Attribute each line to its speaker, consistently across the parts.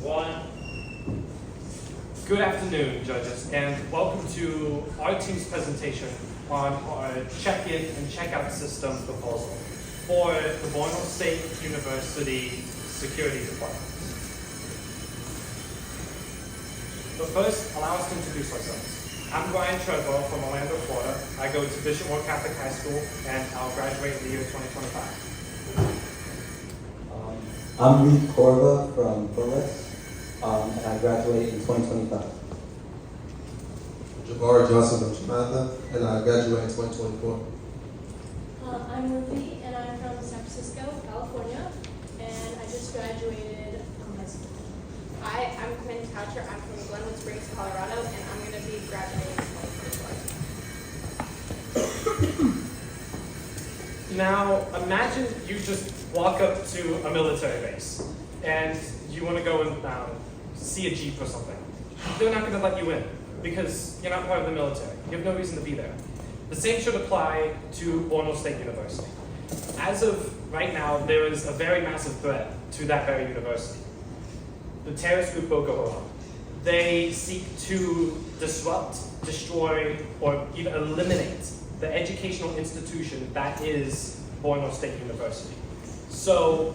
Speaker 1: One. Good afternoon, judges, and welcome to our team's presentation on our check-in and check-out system proposal for the Borno State University Security Department. But first, allow us to introduce ourselves. I'm Brian Treadwell from Orlando, Florida. I go to Bishop Moore Catholic High School, and I'll graduate in the year 2025.
Speaker 2: I'm Reed Corva from Bullis, and I graduate in 2025.
Speaker 3: Jabari Johnson from Jamaica, and I graduate in 2024.
Speaker 4: I'm Ruby, and I'm from San Francisco, California, and I just graduated from high school.
Speaker 5: Hi, I'm Quinn Coucher. I'm from Glenwood Springs, Colorado, and I'm going to be graduating in 2024.
Speaker 1: Now, imagine you just walk up to a military base and you want to go and see a Jeep or something. They're not going to let you in because you're not part of the military. You have no reason to be there. The same should apply to Borno State University. As of right now, there is a very massive threat to that very university. The terrorist group Boko Haram. They seek to disrupt, destroy, or even eliminate the educational institution that is Borno State University. So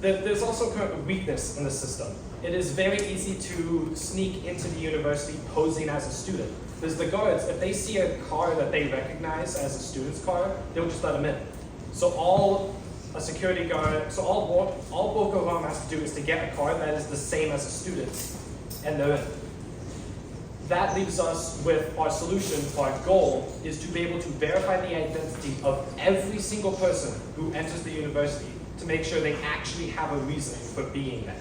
Speaker 1: there's also kind of a weakness in the system. It is very easy to sneak into the university posing as a student. Because the guards, if they see a car that they recognize as a student's car, they'll just let them in. So all a security guard, so all Boko Haram has to do is to get a car that is the same as a student's, and they're in. That leaves us with our solution. Our goal is to be able to verify the identity of every single person who enters the university to make sure they actually have a reason for being there.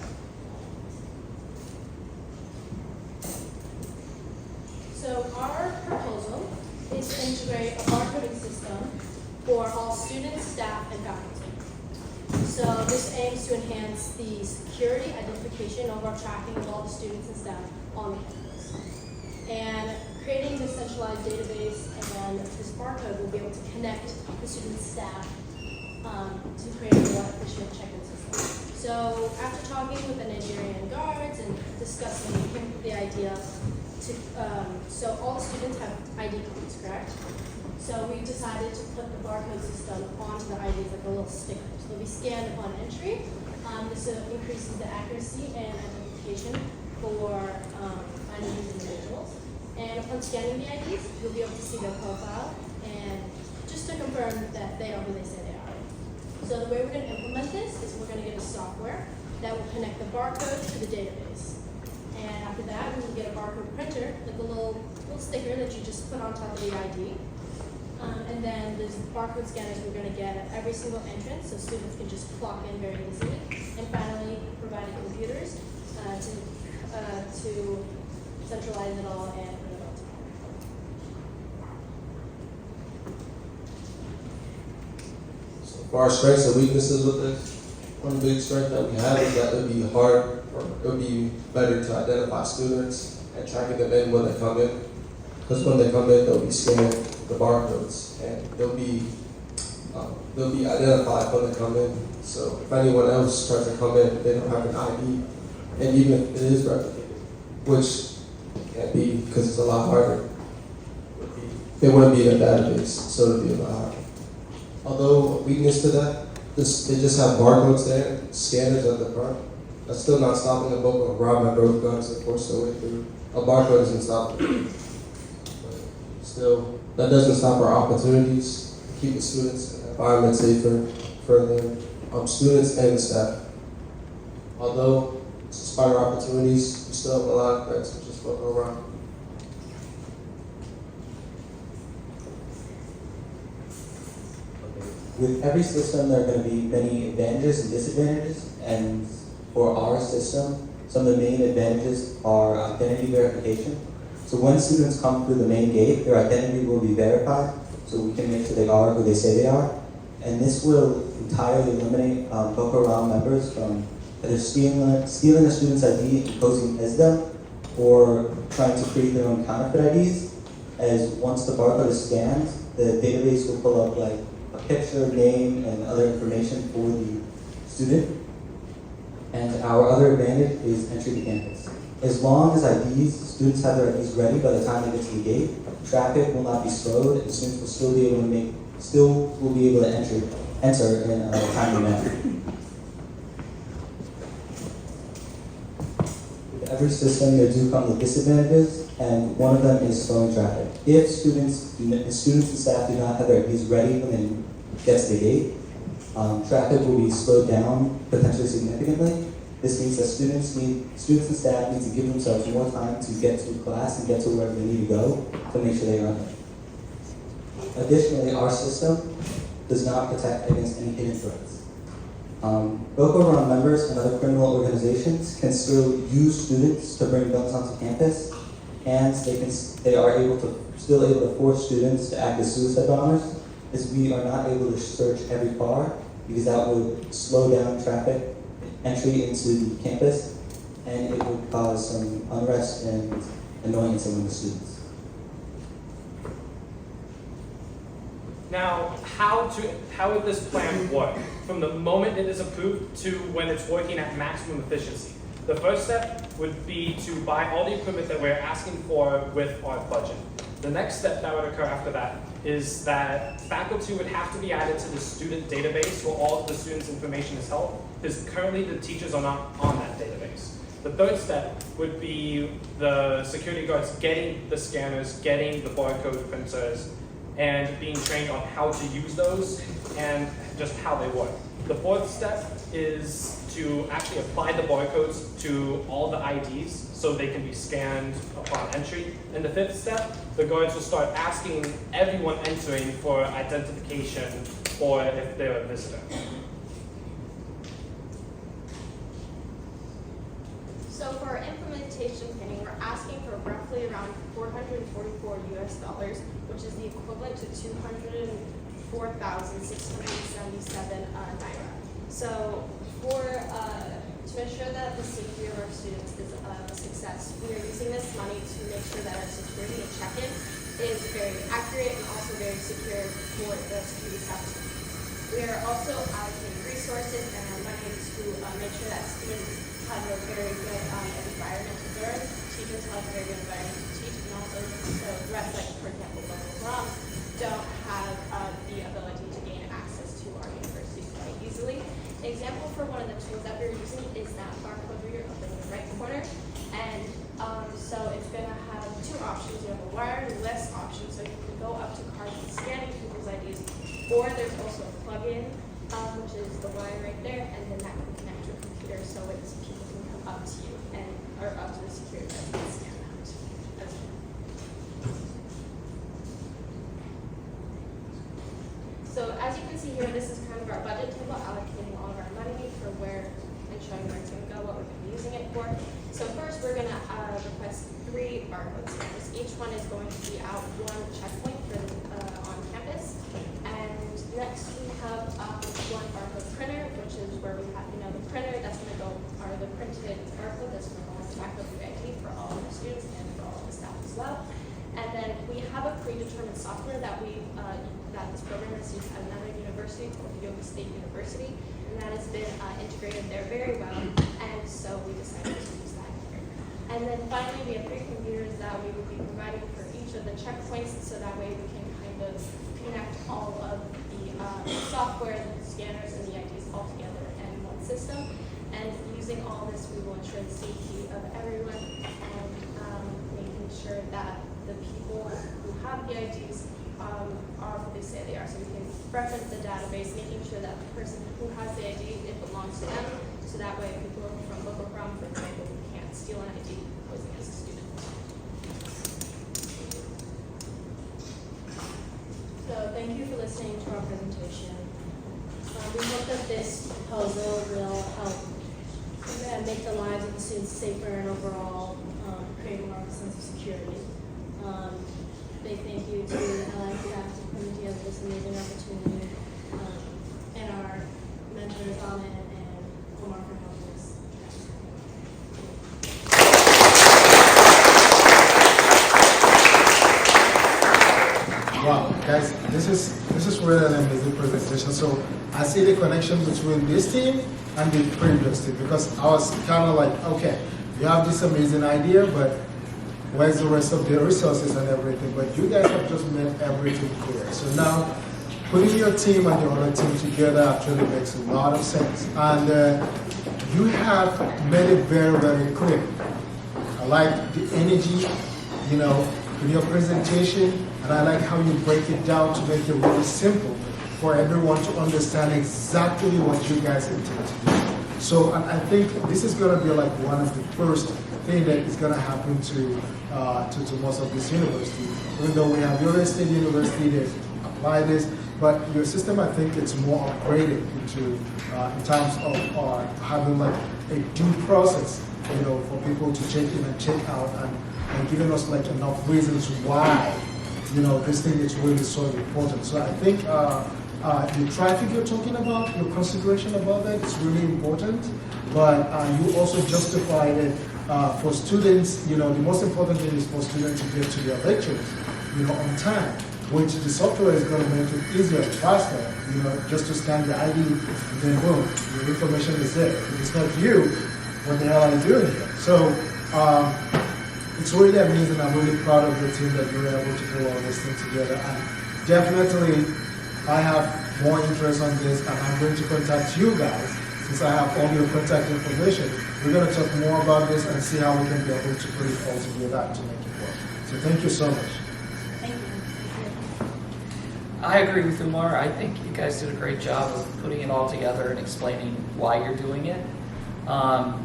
Speaker 4: So our proposal is to integrate a barcoding system for all students, staff, and faculty. So this aims to enhance the security identification of our tracking of all the students and staff on the campus. And creating this centralized database and this barcode will be able to connect the students' staff to create a more efficient check-in system. So after talking with the Nigerian guards and discussing the idea, so all the students have ID cards, correct? So we decided to put the barcode system onto the IDs like a little sticker. So they'll be scanned upon entry. This increases the accuracy and identification for finding these individuals. And upon scanning the IDs, you'll be able to see their profile and just to confirm that they are who they say they are. So the way we're going to implement this is we're going to get a software that will connect the barcode to the database. And after that, we will get a barcode printer, like a little sticker that you just put on top of the ID. And then there's barcode scanners we're going to get at every single entrance so students can just clock in very easily. And finally, providing computers to centralize it all and put it all together.
Speaker 3: So for our strengths and weaknesses with this, one big strength that we have is that it would be hard, or it would be better to identify students and tracking them in when they come in. Because when they come in, they'll be scanned the barcodes, and they'll be identified when they come in. So if anyone else tries to come in, they don't have an ID, and even if it is replicated, which can't be because it's a lot harder, they wouldn't be in a database, so it'd be a lot harder. Although a weakness to that, they just have barcodes there, scanners at the front. That's still not stopping a Boko Haram member with guns and force their way through. A barcode isn't stopping. Still, that doesn't stop our opportunities to keep the students and the environment safer for the students and the staff. Although, despite our opportunities, we still have a lot of threats to just Boko Haram.
Speaker 2: With every system, there are going to be many advantages and disadvantages, and for our system, some of the main advantages are identity verification. So when students come through the main gate, their identity will be verified, so we can make sure they are who they say they are. And this will entirely eliminate Boko Haram members from either stealing a student's ID and posing as them, or trying to create their own counterfeit IDs, as once the barcode is scanned, the database will pull up like a picture, name, and other information for the student. And our other advantage is entry to campus. As long as students have their IDs ready by the time they get to the gate, traffic will not be slowed, and students will still be able to enter in a timely manner. With every system, there do come with disadvantages, and one of them is slowing traffic. If students and staff do not have their IDs ready when they get to the gate, traffic will be slowed down potentially significantly. This means that students and staff need to give themselves more time to get to class and get to wherever they need to go to make sure they are there. Additionally, our system does not protect against any hidden threats. Boko Haram members and other criminal organizations can still use students to bring guns onto campus, and they are still able to force students to act as suicide bombers, as we are not able to search every car because that would slow down traffic entry into the campus, and it would cause some unrest and annoyance among the students.
Speaker 1: Now, how would this plan work from the moment it is approved to when it's working at maximum efficiency? The first step would be to buy all the equipment that we're asking for with our budget. The next step that would occur after that is that faculty would have to be added to the student database where all of the students' information is held, because currently the teachers are not on that database. The third step would be the security guards getting the scanners, getting the barcode printers, and being trained on how to use those and just how they work. The fourth step is to actually apply the barcodes to all the IDs so they can be scanned upon entry. And the fifth step, the guards will start asking everyone entering for identification or if they're a visitor.
Speaker 5: So for our implementation planning, we're asking for roughly around $444 US, which is the equivalent to 204,677 naira. So to ensure that the safety of our students is a success, we are using this money to make sure that our security and check-in is very accurate and also very secure for the security staff. We are also allocating resources and our money to make sure that students have a very good environment to learn, teachers have a very good environment to teach, and also so threats like, for example, Boko Haram don't have the ability to gain access to our university quite easily. An example for one of the tools that we're using is that barcode reader up in the right corner, and so it's going to have two options. You have a wireless option, so you can go up to cards and scanning people's IDs, or there's also a plug-in, which is the wire right there, and then that can connect to a computer so it's people can come up to you or up to the security guards and scan that as well. So as you can see here, this is kind of our budget table allocating all of our money for where and showing where it's going to go, what we're going to be using it for. So first we're going to request 3 barcode scanners. Each one is going to be out 1 checkpoint for on campus. And next we have 1 barcode printer, which is where we have, the printer that's going to go, or the printed barcode that's going to go on the back of the ID for all of the students and for all of the staff as well. And then we have a predetermined software that that this program has used at another university called Yoga State University, and that has been integrated there very well, and so we decided to use that here. And then finally, we have 3 computers that we will be providing for each of the checkpoints, so that way we can kind of connect all of the software, the scanners, and the IDs all together in one system. And using all this, we will ensure the safety of everyone and making sure that the people who have the IDs are who they say they are. So we can reference the database, making sure that the person who has the ID, it belongs to them. So that way people from Boko Haram, for example, can't steal an ID posing as a student.
Speaker 4: So thank you for listening to our presentation. We hope that this proposal will help make the lives of the students safer and overall create more of a sense of security. Big thank you to the LI staff for putting together this amazing opportunity, and our mentors Ahmed and Omar for helping us.
Speaker 6: Wow, guys. this is really an amazing presentation. So I see the connection between this team and the previous team, because I was kind of like, okay, you have this amazing idea, but where's the rest of the resources and everything? But you guys have just made everything clear. So now, putting your team and your other team together actually makes a lot of sense. And you have made it very, very clear. I like the energy, you know, in your presentation, and I like how you break it down to make it really simple for everyone to understand exactly what you guys intend to do. So I think this is going to be like one of the first thing that is going to happen to most of these universities. Even though we have your state university that apply this, but your system, I think it's more upgraded into in terms of having like a due process, you know, for people to check in and check out, and giving us like enough reasons why, you know, this thing is really so important. So I think the traffic you're talking about, your consideration about that is really important, but you also justified it for students. You know, the most important thing is for students to get to their lectures, you know, on time, which the software is going to make it easier and faster, you know, just to scan the ID, and then boom, your information is there. If it's not you, what the hell are you doing here? So it's really amazing. I'm really proud of the team that you were able to pull all this thing together. And definitely, I have more interest on this, and I'm going to contact you guys since I have all your contact information. We're going to talk more about this and see how we can be able to put it all together to make it work. So thank you so much.
Speaker 4: Thank you.
Speaker 7: I agree with Umar. I think you guys did a great job of putting it all together and explaining why you're doing it. I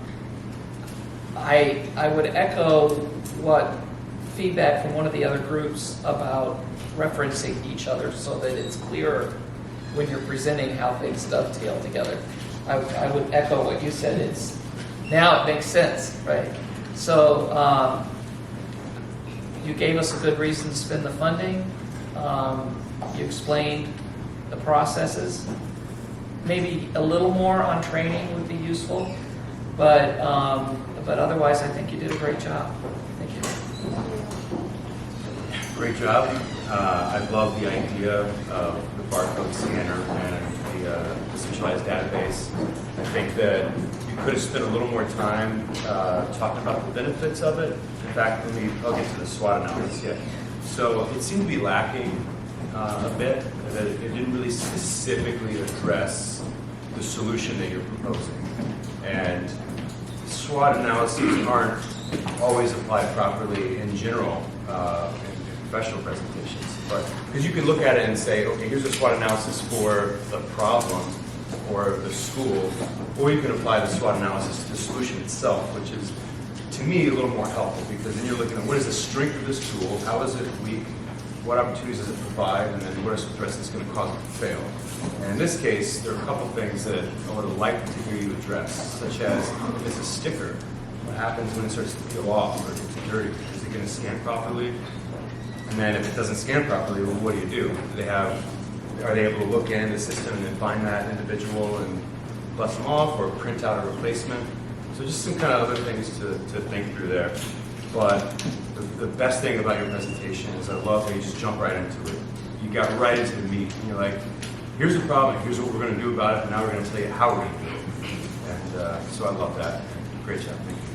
Speaker 7: would echo what feedback from one of the other groups about referencing each other so that it's clearer when you're presenting how things dovetail together. I would echo what you said. It's now it makes sense, right? So you gave us a good reason to spend the funding. You explained the processes. Maybe a little more on training would be useful, but otherwise, I think you did a great job. Thank you.
Speaker 8: Great job. I love the idea of the barcode scanner and the centralized database. I think that you could have spent a little more time talking about the benefits of it. In fact, I'll get to the SWOT analysis yet. So it seemed to be lacking a bit, that it didn't really specifically address the solution that you're proposing. And SWOT analyses aren't always applied properly in general in professional presentations. But because you can look at it and say, okay, here's a SWOT analysis for the problem or the school, or you can apply the SWOT analysis to the solution itself, which is, to me, a little more helpful, because then you're looking at what is the strength of this tool, how is it weak, what opportunities does it provide, and then what are some threats that's going to cause it to fail. And in this case, there are a couple things that I would have liked to hear you address, such as, if it's a sticker, what happens when it starts to peel off or gets dirty? Is it going to scan properly? And then if it doesn't scan properly, well, what do? Are they able to look in the system and then find that individual and bust them off, or print out a replacement? So just some kind of other things to think through there. But the best thing about your presentation is I love how you just jump right into it. You got right into the meat. And you're like, here's the problem, here's what we're going to do about it, and now we're going to tell you how we're going to do it. And so I love that. Great job. Thank you.